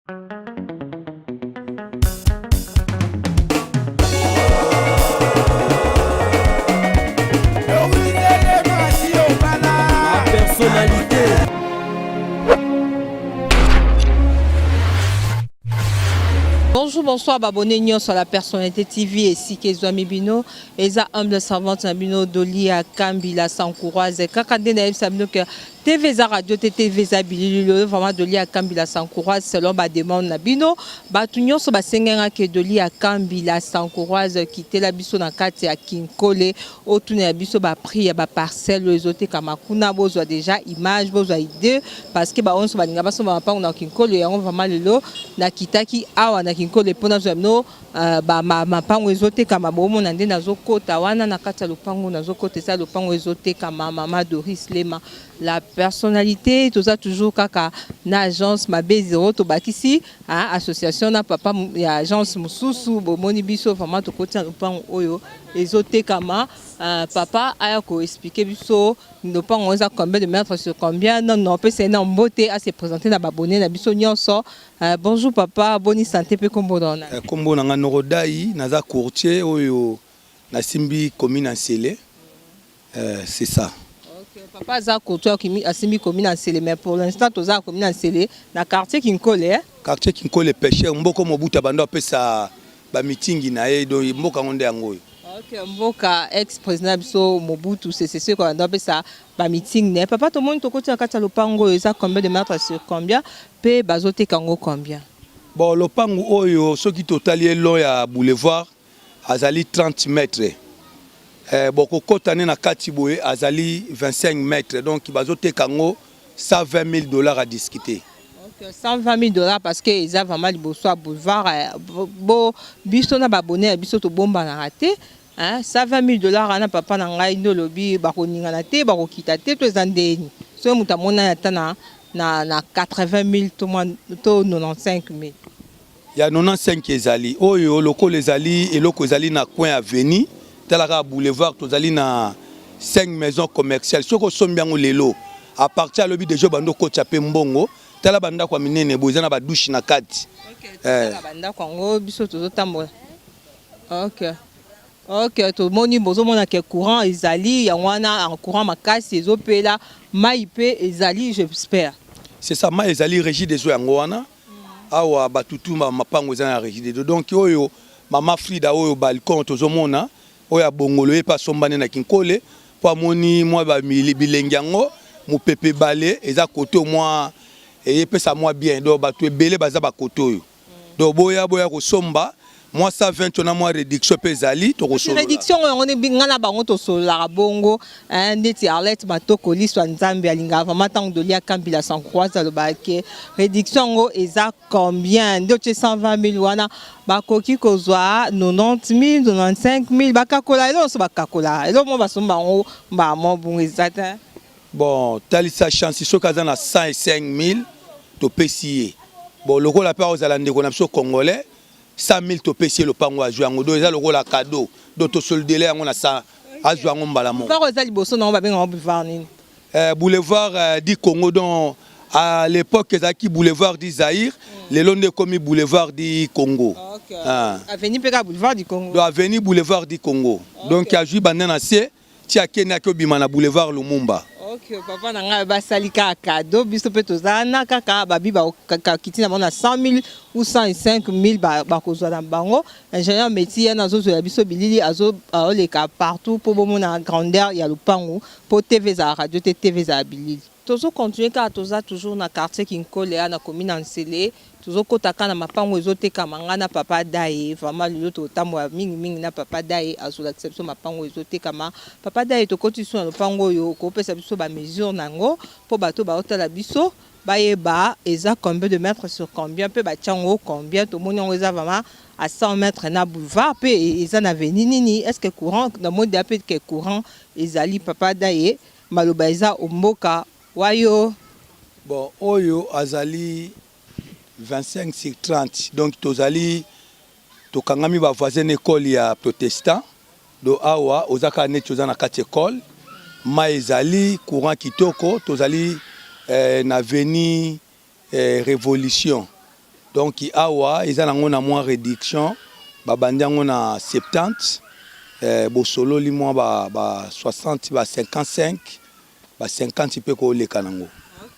Personnalité. Bonjour, bonsoir, abonnez-nous sur la Personnalité TV et si Kezouami Bino, et ça humble savante Bino Doli à Kambila Sankouraze, Kakande Naïf Sabino que TV Radio, TV Zabili, vraiment Doli à Kambila Sankouraze, selon ma demande Nabino, Batunion sur Basenga que Doli à Kambila Sankouraze, quitter la biso dans Kati à Kinkole, au tourner la biso, prix à parcelle, les autres Kamakuna, besoin déjà image, besoin idée, parce que on se va n'inga pas on a Kinkole, et on va mal le na kitaki awa na Kinkole pona zomno ma pango ezote kama bomo na nde nazokota wana na kata lupango nazokota ça lupango ezote kama mama Doris Lema la personnalité toza toujours kaka na agence mabe zéro to bakisi association na papa ya agence mususu bomoni biso vraiment to kota lupango oyo ezote kama papa aya ko expliquer biso lupango on a combien de mètres sur combien non peut c'est na mbote à se présenter na babonné na biso nyonso. Bonjour papa, bonne santé pe kombo dona. Kombo na Norodai, naza courtier oyo na Simbi commune en Sélé. C'est ça. OK, papa za courtier qui a Simbi commune en Sélé mais pour l'instant toza commune en Sélé na quartier Kinkole. Quartier Kinkole pêcheur mboko mobuta bando pesa ba meeting na ye do mboka ngonde yango. OK, mboka ex-président biso Mobutu c'est ce qu'on a pesa ba meeting né. Papa tout le monde to koti kata lopango eza combien de mètres sur combien pe bazote kango combien? Bon, le pango oyo, ce qui total long ya boulevard, azali 30 mètres. Bon, kotane na Katiboé, azali 25 mètres. Donc, il va zoter kango $120 000 à discuter. Ok, $120 000 parce que ils ont vraiment le boulevard. Bon, biso na babonné, biso to bomba na raté. $120 000 na papa na ngai no lobi bako ningana te bako kita te to zandeni. So mutamona yatana na 80 000 to 95 000. Il y a 95 ezali. Oyo loko ezali et loko ezali na coin avenue, telaka boulevard tozali na 5 maisons commerciales. Soko sombiango lelo. À partir lobi de jobando ko chape mbongo, tala banda kwa minene bozana ba douche na kati. OK, tala banda kwa ngo biso tozotambola. OK. OK, to moni bozo mona ke courant ezali ya wana en courant makasi ezopela maipe ezali j'espère. C'est ça, ma ezali régie des eaux yangoana. Awa batutu mapango ezana régie des eaux. Donc oyo mama Frida oyo balcon tozomona oyo bongolo e pa sombane na Kinkole po moni moi ba bilengi yango mu pepe balé eza côté moi et pesa moi bien do batu ebele baza ba côté oyo. Do boya ko somba moi 120 on a moi réduction pesali to ko réduction on est ngana bango to sola bongo ndeti Arlette Matoko liswa nzambe alinga vraiment tant de lia Kambila Sankouraze le baké réduction ngo eza combien ndoche 120 000 wana bakoki kozwa 90 000 95 000 bakakola elo so bakakola elo mo basomba ngo ba mo bon ezata bon talisa chance sokaza na 105 000 to pesier bon loko la pa ozala ndeko na biso congolais 100 000 to pesier le pango a joué en odo eza loko la cadeau d'auto soldele yango na sa a joué en mbala mo ba ozali boso na ba benga boulevard nini boulevard du Congo donc à l'époque ezaki boulevard du Zaïre le long de comme boulevard du Congo. OK. Avenue Peka boulevard du Congo. Avenue boulevard du Congo. Donc a joué banana c'est tia kenya ko bimana boulevard Lumumba. OK, papa na nga ba salika cadeau biso peto zana kaka babi ba kitina mona 100 000 ou 105 000 ba kozwa na bango ingénieur métier na zo ya biso bilili azo oleka partout pour bomona grandeur ya lupango pour TV za radio TV za bilili. Tozo continuer ka toza toujours na quartier Kinkole na commune en Sélé toujours kotaka na mapango ezote kamanga na papa Daye vraiment le to tambo mingi na papa Daye azo l'acception mapango ezote kama papa Daye to kotiso na mapango yo ko pesa biso ba mesure nango po bato ba otala biso ba yeba eza combien de mètres sur combien pe ba tiango combien to moni eza vraiment à 100 mètres na boulevard pe eza na avenue nini est-ce que courant na mode appel que courant ezali papa Daye maloba eza omboka wayo bon oyo azali 25 sur 30 donc tozali tokangami ba voisin école ya protestant do awa ozaka net tozana kati école ma ezali courant kitoko tozali na avenue révolution Donc awa ils ont na moins réduction babandi yango na 70 bosolo li moi ba 60 ba 55 ba 50 pe ko leka nango.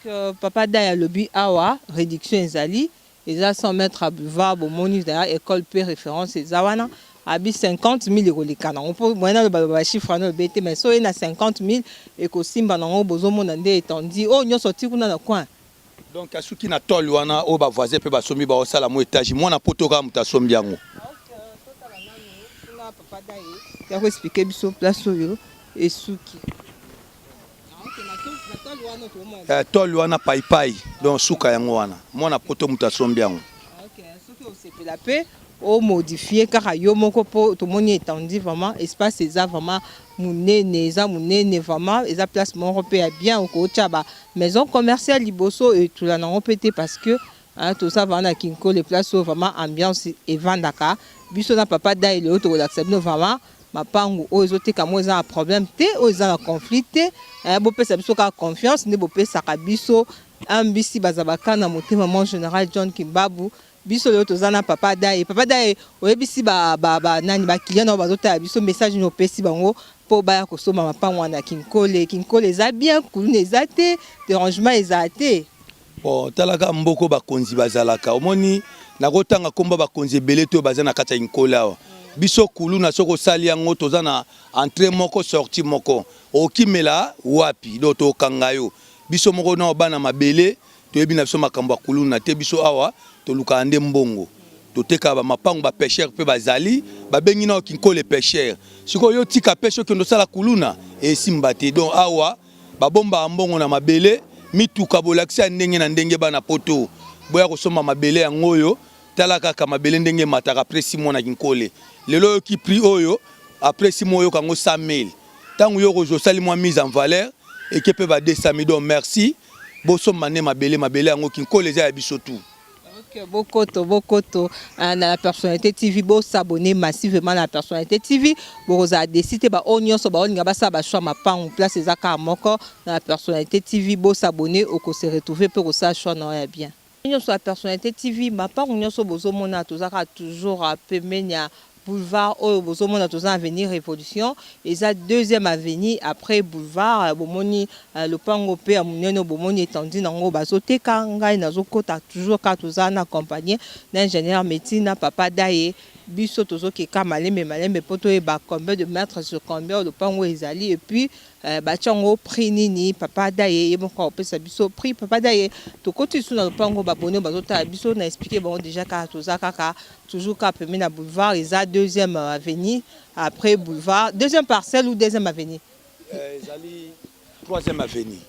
Donc papa Daya lobi awa réduction ezali eza 100 mètres à boulevard bomoni d'ailleurs école P référence ezawana abi 50 000 ekoleka nango po moyena ba chiffre na bete mais so na 50 000 ekosimba nango bozomona nde étendi o nyonso ti kuna na coin. Donc asuki na tol wana o ba voisin pe ba sombi ba osala mo étage mona potoka muta sombi yango. Papa Daya ya ko expliquer biso place oyo esuki. Tol wana pai donc suka yango wana mona poto muta sombi yango. OK, soki o sepela pe o modifier kaka yo moko po to moni étendi vraiment espace eza vraiment munene vraiment eza place moko pe ya bien ko tchaba maison commerciale liboso et tout la nango pété parce que tout ça va na kinko les places vraiment ambiance et vandaka biso na papa Daya le auto l'accepte vraiment mapangu o ezoteka mo eza un problème te o eza na conflit te bo pesa biso ka confiance ne bo pesa ka biso ambisi bazabaka na motema mon général John Kimbabu biso le auto zana papa Daya oyebisi ba nani ba client na bazota biso message no pesi bango po ba ko soma mapangu na kinkole eza bien kulune eza te dérangement eza te. Bon talaka mboko bakonzi bazalaka omoni nakotanga komba bakonzi ebele to bazana kata kinkole awa biso kulu na soko sali yango toza na entrée moko sortie moko okimela wapi do to kangayo biso moko na bana mabele toyebi na biso makambo ya kulu na te biso awa toluka ande mbongo toteka ba mapango ba pêcheur pe bazali babengi na kinkole pêcheur siko yo tika pêche ke ndo sala kuluna e simbate donc awa babomba mbongo na mabele mituka bolakisa ndenge na ndenge bana poto boya kosoma mabele yango oyo tala kaka mabele ndenge mataka après 6 mois na kinkole lelo ki prix oyo après 6 mois yo kango 100 000 tangu yo ko sali moi mise en valeur et que peut ba 200 000 donc merci boso mané mabele yango kinkole za ya biso tout. OK, bokoto na la personnalité TV bo s'abonner massivement à la personnalité TV bo za décider ba onyo so ba olinga ba sa ba choix mapangu place ezaka moko na la personnalité TV bo s'abonner au ko se retrouver pour ça choix na ya bien. Nous sur la personnalité TV, ma part on so bozomona tozaka toujours à Pemenia boulevard au bozomona toza avenir révolution et ça deuxième avenue après boulevard bomoni le pango pe amuneno bomoni étendu nango bazoteka ngai nazokota toujours ka toza na accompagné d'ingénieur médecine papa Daya biso tozoki ka malembe poto e ba combien de mètres sur combien le pango ezali et puis ba tchango prix nini papa Daya et bon ko pesa biso prix papa Daya to koti sous na le pango ba bonne bazota biso na expliquer bon déjà ka toza kaka toujours ka Pemena boulevard eza deuxième avenue après boulevard deuxième parcelle ou deuxième avenue ezali troisième avenue.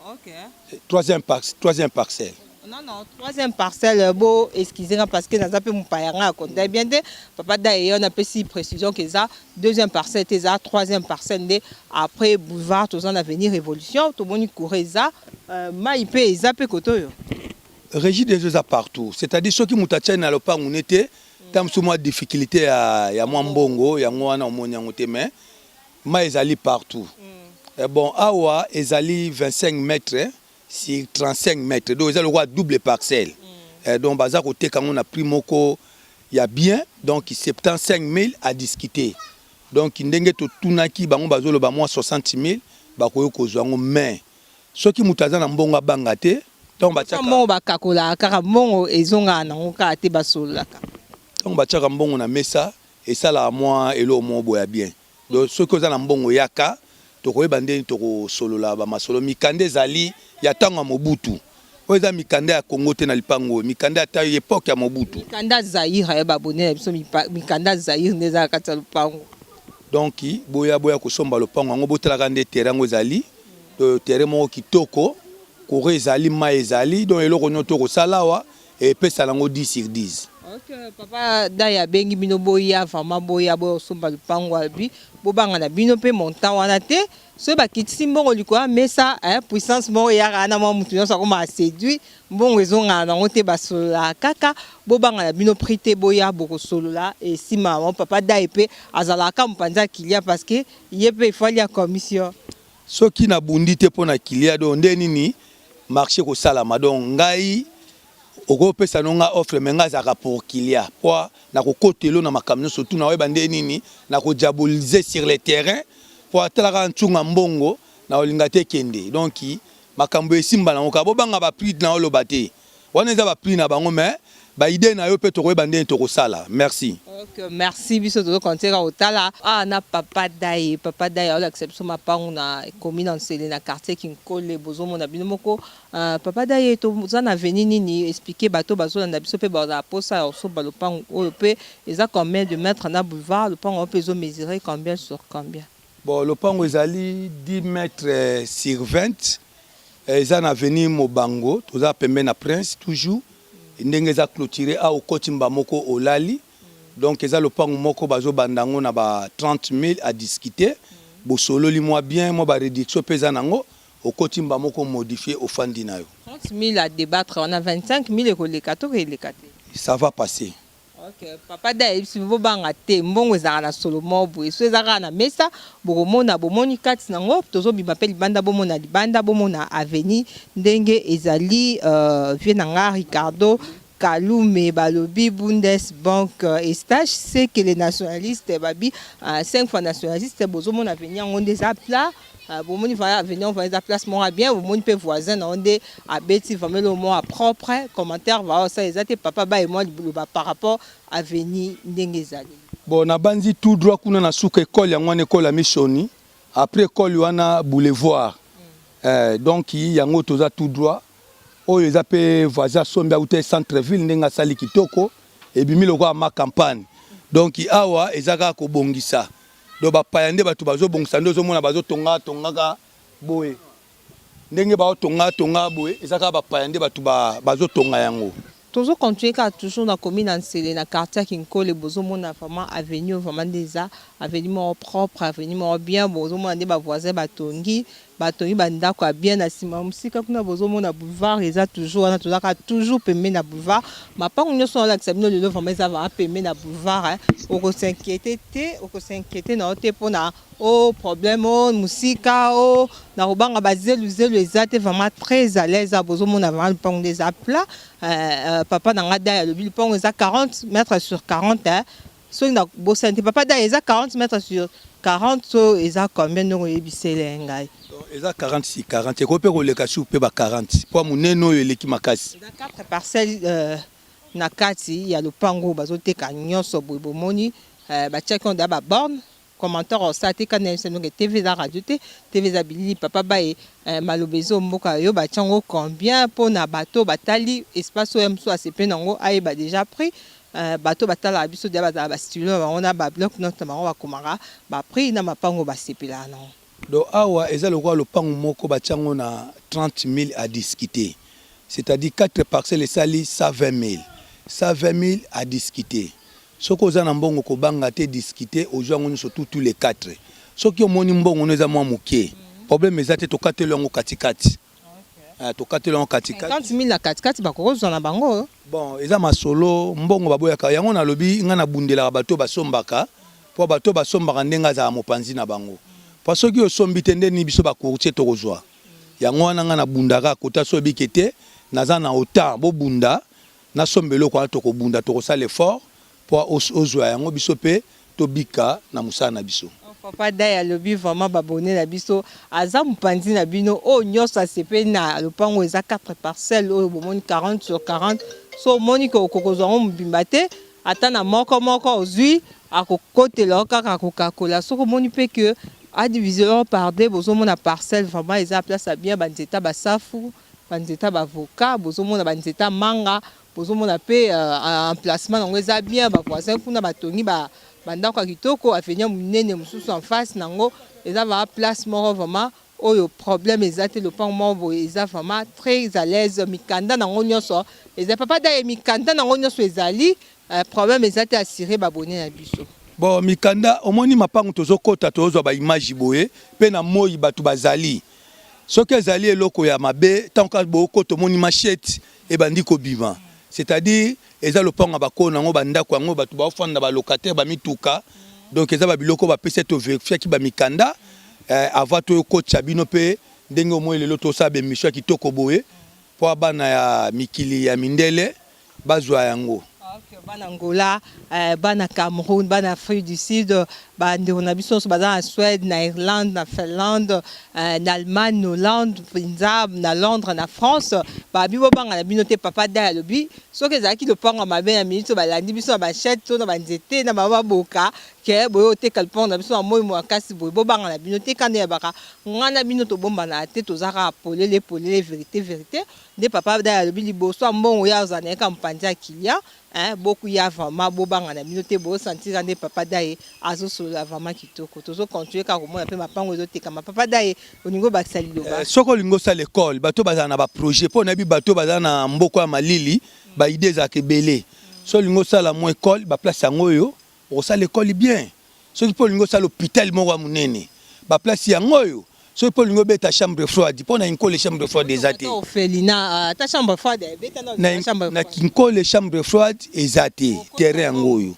OK, troisième parcelle. Non, troisième parcelle, bon, excusez-moi parce que nous avons pas compté bien de papa Daya, on a fait si précision que ça, deuxième parcelle, c'est ça, troisième parcelle, après boulevard, tout en avenir révolution, tout le monde courait ça, maïpé, ça peut côté. Régie des eaux partout, c'est-à-dire ceux qui m'ont acheté dans le pan où on était, tant que moi difficulté à y a moins bongo, y a moins en mon yangote mais, ils allaient partout. Bon, awa, ils allaient 25 mètres. C'est 35 mètres, donc ils ont le droit double parcelle. Donc, bazar côté quand on a pris moko, il y a bien, donc 75 000 à discuter. Donc, ndenge to tunaki bango bazolo ba moi 60 000, ba koyo kozwango mais ceux qui mutaza na mbonga bangate, donc ba tchaka mbongo bakakola kaka mbongo ezonga na ngoka te basolaka. Donc ba tchaka mbongo na mesa et ça la moi elo mo boya bien. Donc ceux qui ont na mbongo yaka toko ebande toko solola ba masolo mikande zali ya tanga Mobutu. Oza mikanda ya Congo te na lipango, mikanda ya tayo époque ya Mobutu. Mikanda Zaïre ya babone biso mikanda Zaïre neza kata lipango. Donc boya ko somba lipango ngo botala kande terrain ngo zali, terrain mo kitoko, ko ezali ma ezali, donc eloko nyoto ko salawa et pesa lango 10 sur 10. OK, papa Daya bengi bino boya vraiment boya bo somba lipango abi, bo banga na bino pe montant wana te. Ce bakiti mbongo likoa mais ça puissance mo ya kana mo mutu nyonso ko ma séduit mbongo ezonga na ngote basola kaka bobanga na bino prité boya boko solola et si maman papa Daya pe azalaka mpanza kilia parce que yepe il faut ya commission so ki na bundi te pona kilia do ndeni ni marché ko sala madon ngai oko pesa nonga offre menga zaka pour kilia pour na ko kotelo na makamno surtout na weba nde nini na ko diaboliser sur le terrain pour atala ntunga mbongo na olinga te kende donc makambo esimba na okabo banga ba prix na olobate wana za ba prix na bango mais ba idée na yo pe to weba nde to ko sala merci. Ok, merci biso to kontera otala na papa dai on accepte ma pangu na commune en Sele na quartier Kinkole bozo mona bino moko papa dai to zana veni nini expliquer bato bazo na biso pe ba posa so ba lo pangu o pe eza combien de mètres na boulevard le pangu on peut zo mesurer combien sur combien. Bon le pangu ezali 10 mètres sur 20 eza na avenue Mobango toza pembe na Prince toujours ndenge eza clôturé a okotimba moko olali. Donc eza lopango moko bazo bandango na ba 30 000 à discuter bo solo li moi bien moi ba réduction pesa nango okotimba moko modifier au fandi na yo 30 000 à débattre on a 25 000 et les ça va passer. Ok papa dai si vous banga te mbongo za na solo mobo so za na mesa bo mona bo moni kati nango tozo bi m'appelle banda bo mona avenue ndenge ezali vie nanga Ricardo Kalume balobi Bundesbank et stage c'est que les nationalistes babi 5 fois nationalistes bozo mon avenir on des plat bon mon va venir on va des placements bien mon peut voisin on des abeti va le mot propre commentaire va ça exact papa ba et moi par rapport à venir ndengezali bon na banzi tout droit kuna na suka école ya ngone école ya Mishoni après école wana boulevard donc yango toza tout droit oyo eza pe voisin sombi auté centre ville ndenga sali kitoko et bimi loko ma campagne donc awa ezaka ko bongisa do ba payande batu bazo bongisa ndozo mona bazo tonga boye ndenge ba tonga boye ezaka ba payande batu bazo tonga yango. Toujours continuer car toujours dans commune en Sele na quartier Kinkole bozo mona vraiment avenue vraiment déjà avenue propre avenue bien bozo mona des voisins batongi banda quoi bien na sima musika kuna bozo mona boulevard eza toujours on a toujours pembe na boulevard ma pas on sont là que le vraiment ça va pembe na boulevard on s'inquiéter na ote pona au problème au musika au na robanga bazelu ezate vraiment très à l'aise à bozo mona vraiment pont des apla papa na ngada le pont eza 40 mètres sur 40 so na bosante papa da eza 40 mètres sur 40 so eza combien no yebisele ngai eza 46 40 ko pe ko le kasu pe ba 40 po muneno yo leki makasi eza 4 parcelles na kati ya lopango bazoteka nyonso bomoni ba check on da ba borne commentaire au site quand même c'est TV za radio TV za bilili papa ba e malobezo mboka yo ba tiango combien pour na bateau batali espace OM so ACP nango aye ba déjà pris bateau batala biso dia ba studio on a ba bloc notamment ba komara ba prix na mapango ba sepela non do awa eza lokwa lopango moko ba tiango na 30 000 à discuter c'est-à-dire 4 parcelles sali 120 000 à discuter. Soko za mbongo ko banga te discuter aujourd'hui surtout tous les 4 soki omoni mbongo neza mwa muke problème ezate to katelo ngo katikati to katelo ngo katikati 50 000 na katikati bakozo na bango bon eza masolo mbongo baboyaka yango na lobi nga na bundela bato basombaka po bato basombaka ndenga za mopanzi na bango pa soki osombi te ndeni biso ba courtier to kozwa yango wana nga na bundaka kota so bikete naza na ota bo bunda na sombelo kwa to ko bunda to ko sala effort pour ozwa yango biso pe to bika na musana biso papa daya lobi vraiment babonné na biso aza mupanzi na bino o nyoso asepe na lopango eza 4 parcelles o bomoni 40 sur 40 so moni ko kokozwa mbimba te ata na moko ozwi akokotela kaka kokakola soko moni pe que a division par deux bozo mona parcelle vraiment eza place à bien banzeta basafu banzeta bavocat bozo mona banzeta manga bozo mona pe emplacement nango eza bien ba voisin kuna batongi bandako ya kitoko avenir munene mususu en face nango eza va place moko vraiment oyo problème eza te lopango moko eza vraiment très à l'aise mikanda nango nyonso eza papa da mikanda nango nyonso ezali problème eza te assurer babone na biso. Bon mikanda omoni mapango tozokota tozwa ba image boye pe na moyi batu bazali soki ezali eloko ya mabe tanka boko moni machette e bandi ko bima c'est-à-dire eza lopango bakona ngo bandako yango batu ba ofanda ba locataire ba mituka donc eza ba biloko ba pese to vérifier ki ba mikanda avant to ko chabino pe ndenge omo lelo to sa be mission kitoko boye po bana ya mikili ya mindele bazwa yango. Bana Angola, bana Cameroun, bana Afrique du Sud, bana on a vu en Suède, na Irlande, na Finlande, na Allemagne, na Hollande, na Londres, na France, ba bibo banga na binote papa da lobi, so que zaki le panga ma ben minute ba landi biso ba chette to na ba nzete na ba boka ke boyo te kalpon na biso mo mo kasi bo banga na binote kan ya baka ngana binoto bomba na te to zaka polé les vérité de papa da lobi liboso mbongo ya zane ka mpanja kilia. Beaucoup y a vraiment bobanga na minote bo sentir ande papa daye azo solo vraiment kitoko tozo continuer ka komona pe mapango zo teka ma papa daye oningo bakisali loba soko lingo sa l'école bato bazana na ba projet po na bi bato bazana na mboko ya malili ba idées za kebele so lingo sa la mo école ba place yango yo o sa l'école bien so ki po lingo sa l'hôpital moko munene ba place yango yo so po lingo beta chambre froide po na inko les chambre froide des athées Felina ta chambre froide beta na chambre na inko les chambre froide des athées terrain ngoyo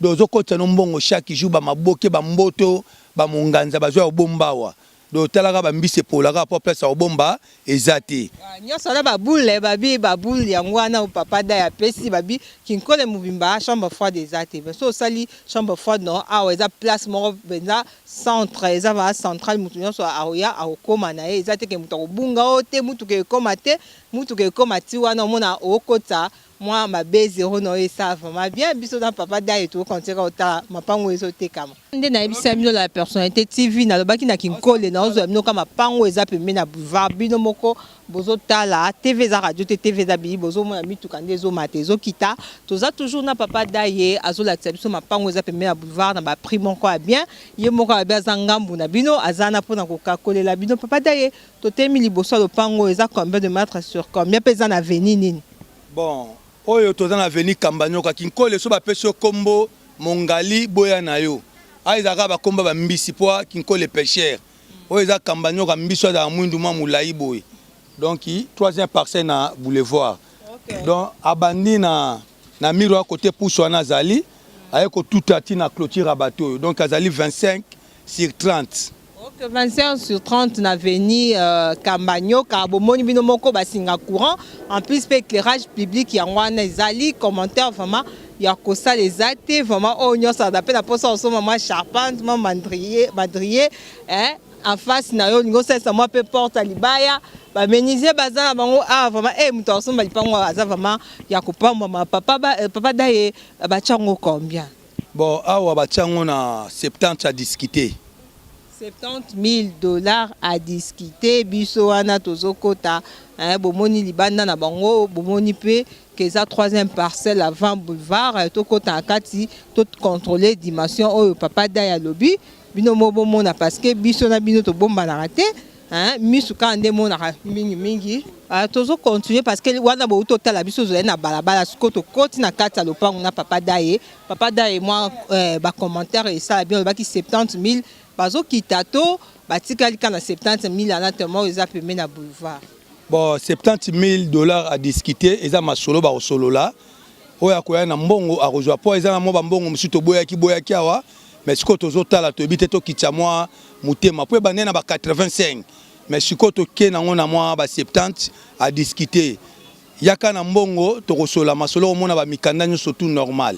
dozo kota no mbongo chaque jour ba maboke ba mboto ba monganza bazwa obombawa do talaka ba mbise polaka po place obomba ezate nyoso na ba boule ba boule yango wana papa da ya pesi babi kinkole mubimba chambre froide ezate so sali chambre froide no awa eza place moko benza centre eza va central mutu nyoso aoya akoma na ye ezate ke mutu obunga o te mutu ke koma te mutu ke koma ti wana mona okota moi ma B0 no esa vraiment bien biso na papa da et tout quand tu ota mapango ezote kama nde na ebisa mino la personnalité TV na lobaki na kinkole na ozo mino kama pango eza pembe na boulevard bino moko bozo tala TV za radio TV za bi bozo mona mituka nde zo mate zo kita toza toujours na papa da ye azo la biso mapango eza pembe na boulevard na ba prix moko a bien ye moko a bien zangambu na bino azana pona ko kakolela bino papa da ye to temi liboso lo pango eza combien de mètres sur combien pesa na avenue nini bon oyo toza na avenue Kambanyoka kinkole so ba peso kombo mongali boya na yo aizaka ba komba ba mbisi poa kinkole pêcheur oyo za Kambanyoka mbiso za mwindu mwa mulai boy donc troisième parcelle na boulevard donc abandi na miro à côté pousso na zali ayeko tout ati na clôture à bateau donc azali 25 sur 30 25 sur 30 na avenue Kambanyoka bomoni bino moko basinga courant en plus éclairage public ya ngwana ezali commentaire vraiment ya kosa les athées vraiment oh nyosa d'appel la posa so maman charpente maman madrier en face na yo ngo ça moi pe porte libaya ba meniser bazana bango vraiment muto so mali pango aza vraiment ya kopamba ma papa daye ba chango combien bon awa ba chango na 70 à discuter $70,000 à discuter biso wana tozokota bomoni libanda na bango bomoni pe keza troisième parcelle avant boulevard tokota akati tout contrôler dimension oyo papa daya lobi bino mobo mona parce que biso na bino to bomba na raté misuka nde mona mingi tozo continuer parce que wana bo totala biso zo na balabala sikoto koti na kati ya lopango na papa daye moi ba commentaire et ça bien ba ki 70,000 bazo kitato batikali kana 70,000 ana tellement eza pembe na boulevard bon $70,000 à discuter eza masolo ba solo là oya koya na mbongo a rejoa po eza na mo ba mbongo msuto boyaki awa mais sikoto zotala to bité to kitcha moi mutema po ba nena ba 85 mais sikoto ke na ngona moi ba 70 à discuter yaka na mbongo to kosola masolo mona ba mikanda nyoso tout normal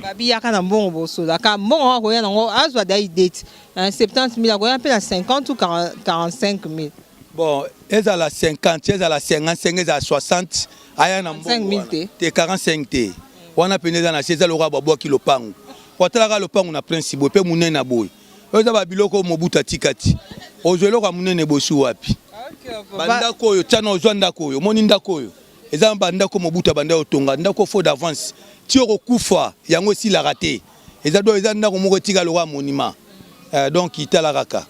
babi yaka na mbongo bosola ka mbongo ko yana ngo azwa dai date 70,000 ko yapela 50 ou 45,000 bon eza la 50 eza la 55 eza 60 aya na mbongo te 45 te wana peneza na seza loka babo ki lopango potala lopango na principe pe munene boy eza ba biloko mobuta tikati ozwelo ka munene bosu wapi banda koyo tana ozwanda koyo moni ndakoyo eza banda ko mobuta banda otonga ndako faux d'avance ti okufa yango si la raté eza do eza ndako moko tika lo wa monument donc itala kaka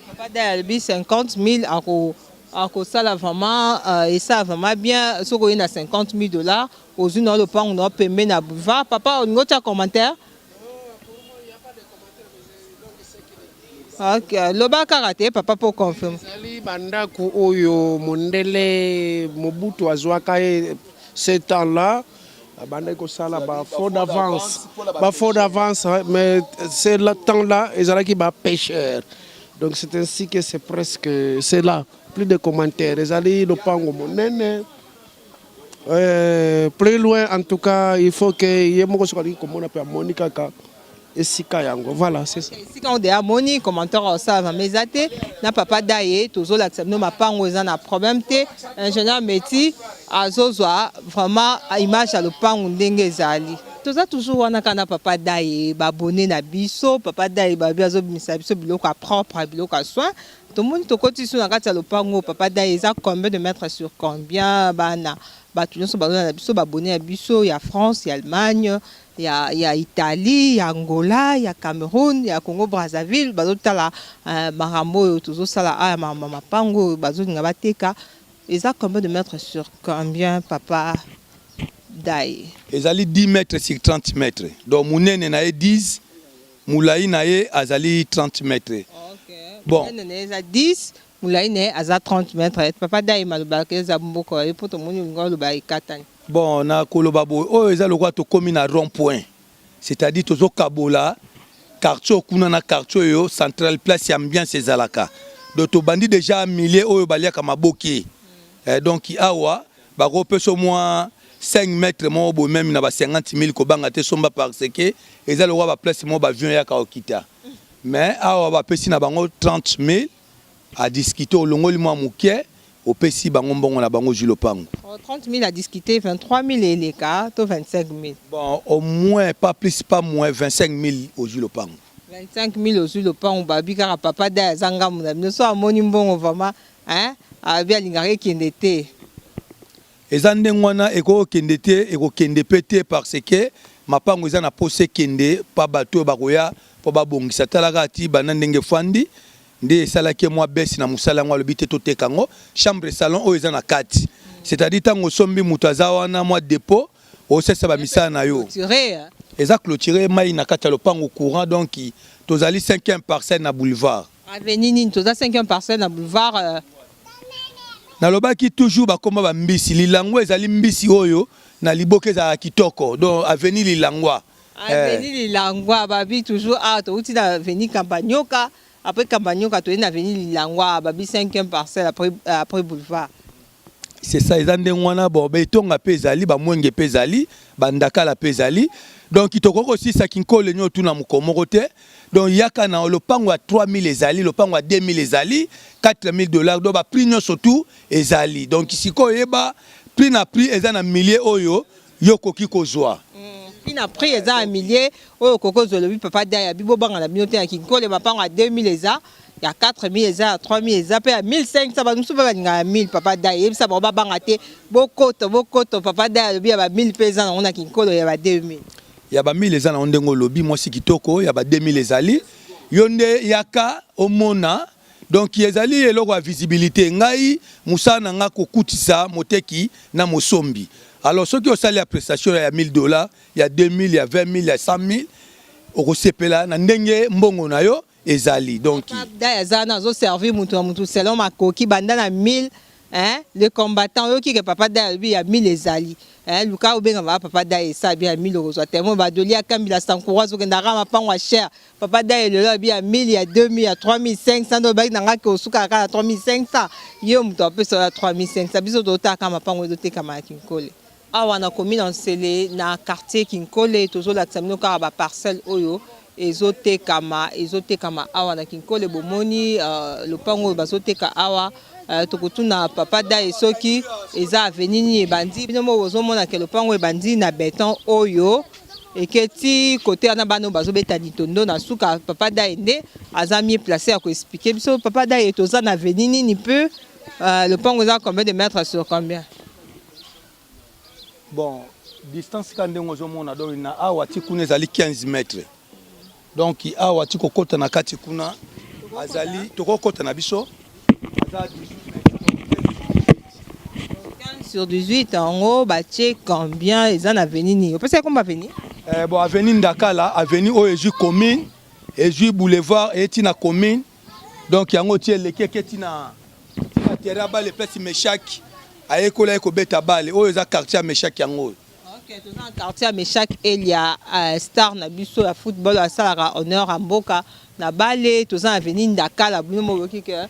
papa dalbi 50,000 ako sala vraiment et ça vraiment bien soko ina $50,000 aux une le pan on pembe na boulevard papa on ngocha commentaire OK loba karaté papa pour confirmer sali bandako oyo mondele mobutu azwaka ce temps là bandako sala ba faux d'avance mais c'est le temps là ils allaient qui ba pêcheur donc c'est ainsi que c'est presque c'est là plus de commentaires ils allaient le pango monene Plus loin, en tout cas, il faut que y ait mon comme on appelle Monica et Sika Yango. Voilà, c'est ça. Si quand on est à Moni, commentaire ça va mes athées, n'a pas d'ailleurs, toujours l'accepte, nous m'a pas un problème, ingénieur métier, à Zozoa, vraiment, à image à le pan ou dengue zali. Tout ça toujours on a quand papa d'ailleurs, babonné na biso, papa d'ailleurs, babiazo biso biloko à propre, biloko à soin. Tout le monde te côté sur la carte le pango, papa d'ailleurs, ça combien de mètres sur combien, bana. Tout le monde abonné à biso, il y a France, il y a Allemagne, il y a Italie, il y a Angola, il y a Cameroun, il y a Congo Brazzaville, bazotala marambo toujours ça là mama pango bazo ngabateka. Ils ont combien de mètres sur combien papa d'ailleurs? Ils ont 10 mètres sur 30 mètres. Donc mounene na 10, moulaï na azali 30 mètres. OK. Bon. Mounene na 10. Moulaïne à 30 mètres. Papa d'ailleurs m'a le baquet zabumbo et pour tout le monde le bail katane. Bon, na kolobabo oh eza lokwa to komi na rond-point. C'est-à-dire tozo kabola quartier kuna na quartier yo central place ambiance ezalaka. Donc to bandi déjà milliers oyo baliaka maboki. Donc awa ba repeso moins 5 mètres mo bo même na ba 50 000 ko banga te somba parce que eza lokwa ba place mo ba avion ya ka okita. Mais awa ba pesi na bango 30 000 à discuter au longo limo mukie au pesi bango mbongo na bango julo pango. 30 000 à discuter, 23 000 et les cas, 25 000. Bon, au moins, pas plus, pas moins, 25 000 au julo pango. 25 000 au julo pango, babi car papa da zanga muna. Nous sommes moni mbongo vraiment, hein, à bien lingare qui ndete. Ezande ngwana eko kendete eko kende pété parce que ma pango ezana posé kende pas bateau bakoya pour babongisa talaka ti banandenge fandi. Nde salaki moi besi na musala ngwa lobite to tekango chambre salon o ezana kati. C'est-à-dire tango sombi mutaza wana moi dépôt o sesa ba misala na yo. Eza clôturé mai na kati ya lopango courant donc tozali 5e parcelle na boulevard. Avenue Nini toza 5e parcelle na boulevard. Na lobaki toujours ba komba ba mbisi lilango ezali mbisi oyo na liboke za kitoko donc avenue Lilangwa. Avenue Lilangwa babi toujours to uti na avenue Kambanyoka. Après Kambanyoka, tu es dans Lilangwa, babi 5e parcelle après boulevard. C'est ça, ils ont des wana bon, betonga pezali, ba mwenge pezali, bandaka la pezali. Donc il toko aussi ça kinko le nyo tuna mukomorote. Donc yaka na le pango à 3000 ezali, le pango à 2000 ezali, $4000 donc ba prix nyo surtout ezali. Donc ici ko yeba prix na prix ezana milliers oyo yoko kikozwa. Puis après ils ont un millier au coco zolobi papa d'ailleurs bibo banga la binote à kinko les mapango à 2000 eza il y a 4000 eza 3000 eza pe à 1500 ba nous souvent nga 1000 papa d'ailleurs ça ba banga te bokoto papa d'ailleurs bi ba 1000 pesa on a kinko il y a 2000 il y a ba 1000 eza na ondengo lobi moi si kitoko il y a ba 2000 ezali yonde yaka omona donc ezali eloko ya visibilité ngai musana nga kokutisa moteki na mosombi. Alors, ceux qui ont salé la prestation, il y a $1000, il y a 2000, il y a 20 000, il y a 100 000. Au CPLA, Nandenge, Mbongo Nayo, Ezali. Donc, Zana, zo servi mutu selon ma coquille, bandana 1000, hein, les combattants, qui est papa d'Albi, il y a 1000 Ezali. Hein, Lucas ou bien papa d'Aïe, ça, bien 1000 euros. Tellement, Badoli, à Kamila, Sankoura, Zokendara, ma pan, cher. Papa d'Aïe, le lobby, il y a 1000, il y a 2000, il y a 3500, de bagues, n'a que au souk à 3500. Yom, tu peux sur 3500. Bisous d'autres, quand ma pan, ou d'autres, comme à Kinkole. Awa na commune Nsele na quartier Kinkole toujours la tsamino ka ba parcelle oyo ezote kama awa na Kinkole bomoni le pango bazote ka awa tokutuna papa da esoki eza avenue ni ebandi bino mo ozomona ke le pango ebandi na béton oyo eketi côté ana bano bazobeta litondo na suka papa da ende azami placé à ko expliquer biso papa da etoza na avenue ni peu le pango eza combien de mètres sur combien? Bon, distance quand on a donc na awa tikuna ezali 15 mètres. Donc awa tikokota na kati kuna azali tokokota na biso azali 15 sur 18 en haut batie combien ils en avenue ni. Vous pensez comment avenue? Bon avenue Ndakala, avenue oyeju commune, eju boulevard et tina commune. Donc yango tie lekeke tina teraba le place Meshak. Ayekola eko beta bale oyo za quartier Meshak yango. OK, tout dans quartier Meshak il y a star na biso ya football à salara honneur à Mboka na bale tout ça avenue Ndakala bino mo ki que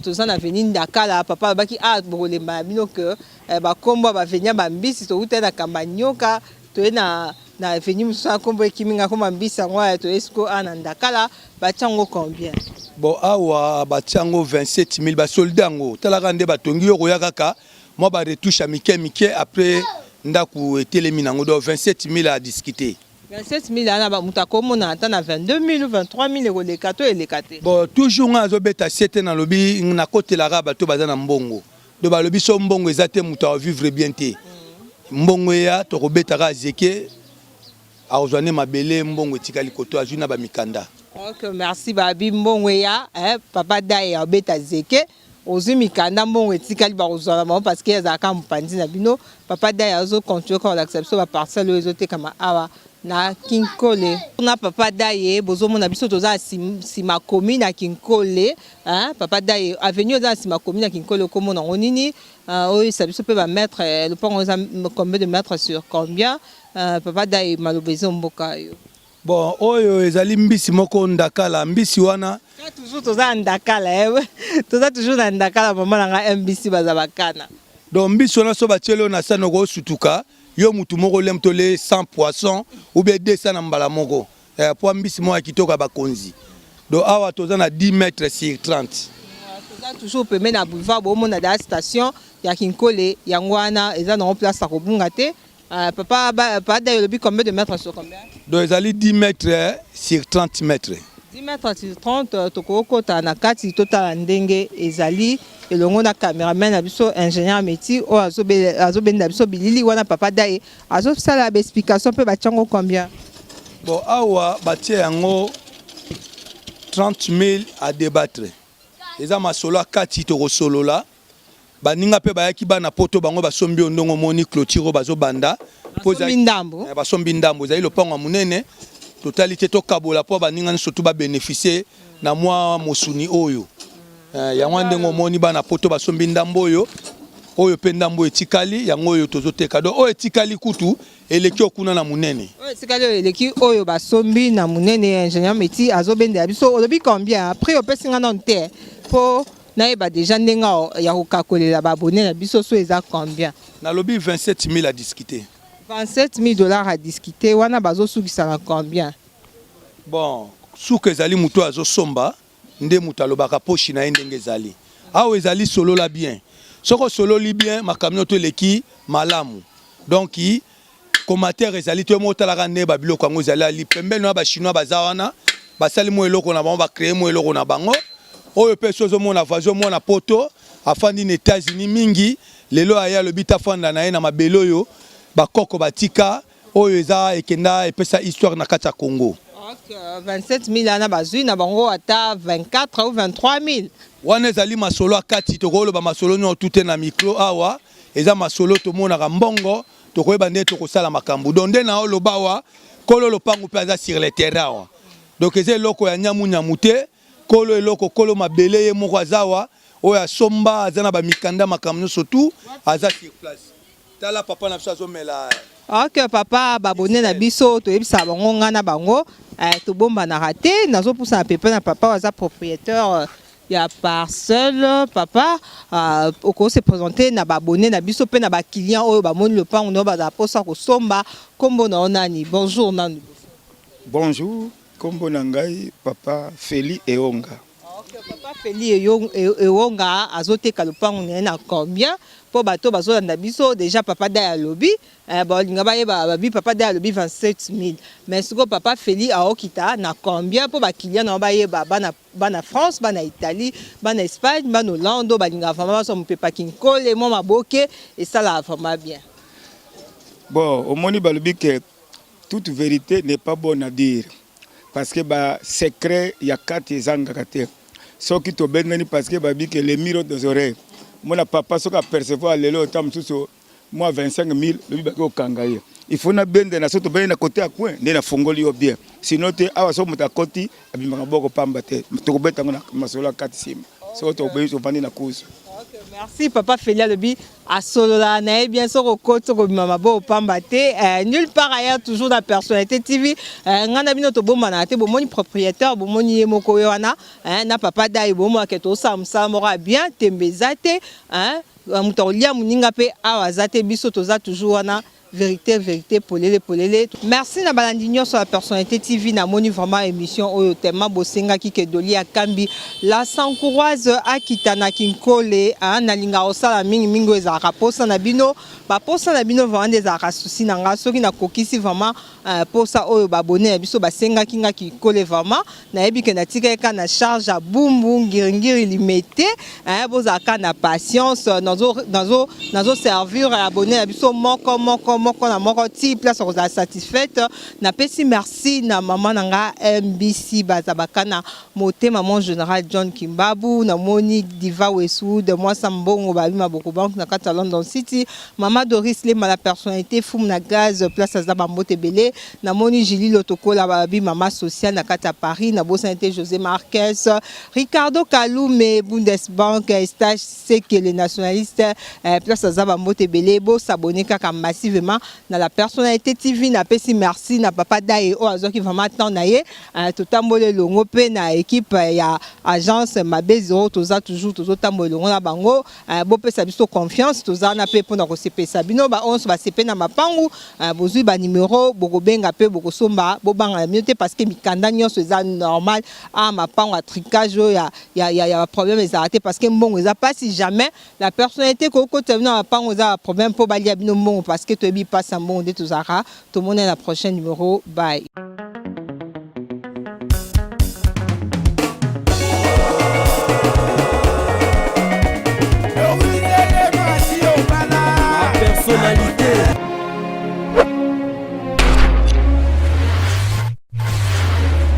tous en avenir ndakala papa baki bokolemba bino que bakombo bavenia bambisi touta na kamanyoka to na avenir musa kombo ekiminga koma mbisi yango to esko ana ndakala bachango combien? Bon awa bachango 27 000 ba soldat ngo talaka nde batongi yo koya kaka moi ba retouche mike après ndaku etelemi nango do 27 000 à discuter. 27 000 ana ba mutakoma na ata na 22 000 ou 23 000 ekoleka to elekate. Bon toujours nga azobeta 7 na lobi na kotelaka bato baza na mbongo do ba lobi so mbongo ezate muta vivre bien te mbongo ya to kobeta ka zeke a ozwane mabele mbongo etikali koto azuna ba mikanda. OK, merci babi mbongo ya papa dai abeta zeke ozu mikanda mbongo etikali ba ozwana mo parce que ezaka mpandi na bino papa dai azo continuer ko l'acception ba parcelle ezote kama awa na Kinkole. Na papa daye bozo mona biso toza sima commune na Kinkole, papa daye avenue za sima commune na Kinkole comme on nini oyo ça biso pe ba mettre le pont combien de mètres sur combien papa daye malobezo mboka yo. Bon oyo ezali mbisi moko ndakala mbisi wana toujours toza ndakala toza toujours na ndakala mama nga mbisi baza bakana. Donc mbisi wana so batielo na sanoko sutuka yo mutu moko lem tole 100 poissons ou bien 200 na mbala moko po mbisi mo akitoka bakonzi do awa toza na 10 mètres sur 30 toza toujours peme na boulevard bo mona da station ya Kinkole yangwana eza na place à kobunga te papa da lobi combien de mètres sur combien do ezali 10 mètres sur 30 mètres 10 mètres sur 30 tokokota na kati totala ndenge ezali elongo na cameraman na biso ingénieur métier o azobenda biso bilili wana papa daye azosala ba explication pe bachango combien. Bon awa batie yango 30 000 à débattre eza masolo akati to kosolola baninga pe bayaki bana poto bango basombi ondongo moni clôture bazobanda basombi ndambo ezali lopango munene totalité to kabola po baninga surtout ba bénéficier na mwa mosuni oyo yango ndengo moni bana poto basombi ndambo oyo pe ndambo etikali yango oyo tozoteka do oyo etikali kutu eleki okuna na munene oyo etikali eleki oyo basombi na munene ingénieur métier azobenda biso olobi combien après opesinga non te po naeba déjà ndenga ya kokakolela ba abonné na biso so eza combien na lobi 27 000 à discuter 27 000 dollars à discuter wana bazosukisa na combien. Bon suka ezali muto azosomba nde muto alobaka poshi na ndenge ezali awo ezali solo la bien soko solo li bien makamino to leki malamu donc commentaire ezali to motalaka ne ba biloko ngo ezali ali pembeni na ba chinois bazawana basali mo eloko na bango ba créer mo eloko na bango oyo pe sozo mona vazo mona poto afandi na États-Unis mingi lelo aya lobita fanda na ye na mabelo yo bakoko batika oyo eza ekenda epesa histoire na kati ya Congo. OK 27 000 ana bazui na bango ata 24 ou 23 000 wana ezali masolo akati tokoloba masolo nyo tute na micro awa eza masolo tomonaka mbongo tokoyeba nde tokosala makambo donde na olobawa kolo lopango pe aza sur le terrain donc eza eloko ya nyamu te kolo eloko kolo mabele ye moko azawa oyo asomba aza na bamikanda makambo nyonso tu aza sur place tala papa na biso azomela. OK papa babone na biso toyebisa bango nga na bango tobomba na raté nazopusa na pepe na papa waza propriétaire ya parcelle papa oko se présenter na babone na biso pe na ba client oyo bamoni le pango no baza posa kosomba kombo na onani bonjour nani. Bonjour kombo na ngai papa Feli Eonga. OK papa Feli Eonga azoteka le pango na combien po bato bazolanda biso déjà papa da lobi bolinga bayeba babi papa da lobi 27 000 mais siko papa Feli aokita na combien po ba client na bayeba bana France bana Italie bana Espagne bana Hollande balinga vraiment baso mpepa Kinkole mo maboke et ça la vraiment bien. Bon au moni balobi que toute vérité n'est pas bonne à dire parce que ba secret ya kati ezanga kate soki to bengani parce que babi que les miroirs des oreilles mon papa soka percevoir lelo tam suso moi 25 000 le bako kangaye il faut na bende na soto bende na côté à coin ne na fongoli yo bien sinon te awa so muta koti abimaka boko pamba te to kobeta na masolo 4 sim so to be so vandi na kuzo. OK Merci papa Félia Lebi à Solola na bien sûr au côté au mama bo pambate nulle part ailleurs toujours la personnalité TV ngana bino to bomba na te bomoni propriétaire bomoni yemoko wana na papa dai bomo aketo samsa mora bien tembezate mutolia muninga pe awazate biso toza toujours wana vérité polele. Merci na balandinyo sur la personnalité TV na moni vraiment émission oyo tema bosenga ki ke doli akambi la sancourage akitana kinkole na linga osala mingi ezaka posa na bino vraiment des soucis na nga soki na kokisi vraiment posa oyo babone na biso basenga kinga kinkole vraiment na yebi ke na tika na charge à bumbu ngiri limité bozaka na patience nazo servir abonné na biso moko na moko ti place on est satisfaite na pesi merci na maman nanga MBC bazabaka na motema mon général John Kimbabu na moni Diva Wesu de moi Sambongo babi maboko bank na kata London City maman Doris le la personnalité fum na gaz place azaba mbote belé na moni Julie Lotokola babi maman sociale na kata Paris na bosanité José Marquez Ricardo Kalume Bundesbank stage c'est que les nationalistes place azaba mbote belé bo s'abonner kaka massivement na la personnalité TV na pesi merci na papa Dae o azo ki vraiment tant na ye totambole longo pe na équipe ya agence Mabe Zero toza toujours totambole longo na bango bo pesa biso confiance toza na pe pona ko sepesa bino ba on ba sepe na mapangu bozui ba numéro boko benga pe boko somba bo banga mieux parce que mikanda nyonso eza normal mapangu a tricage ya problème ezarate parce que mbongo eza pas si jamais la personnalité ko ko tevna mapangu eza problème po balia bino mbongo parce que to bi passe un bon de tout ça. Tout le monde est la prochaine numéro. Bye.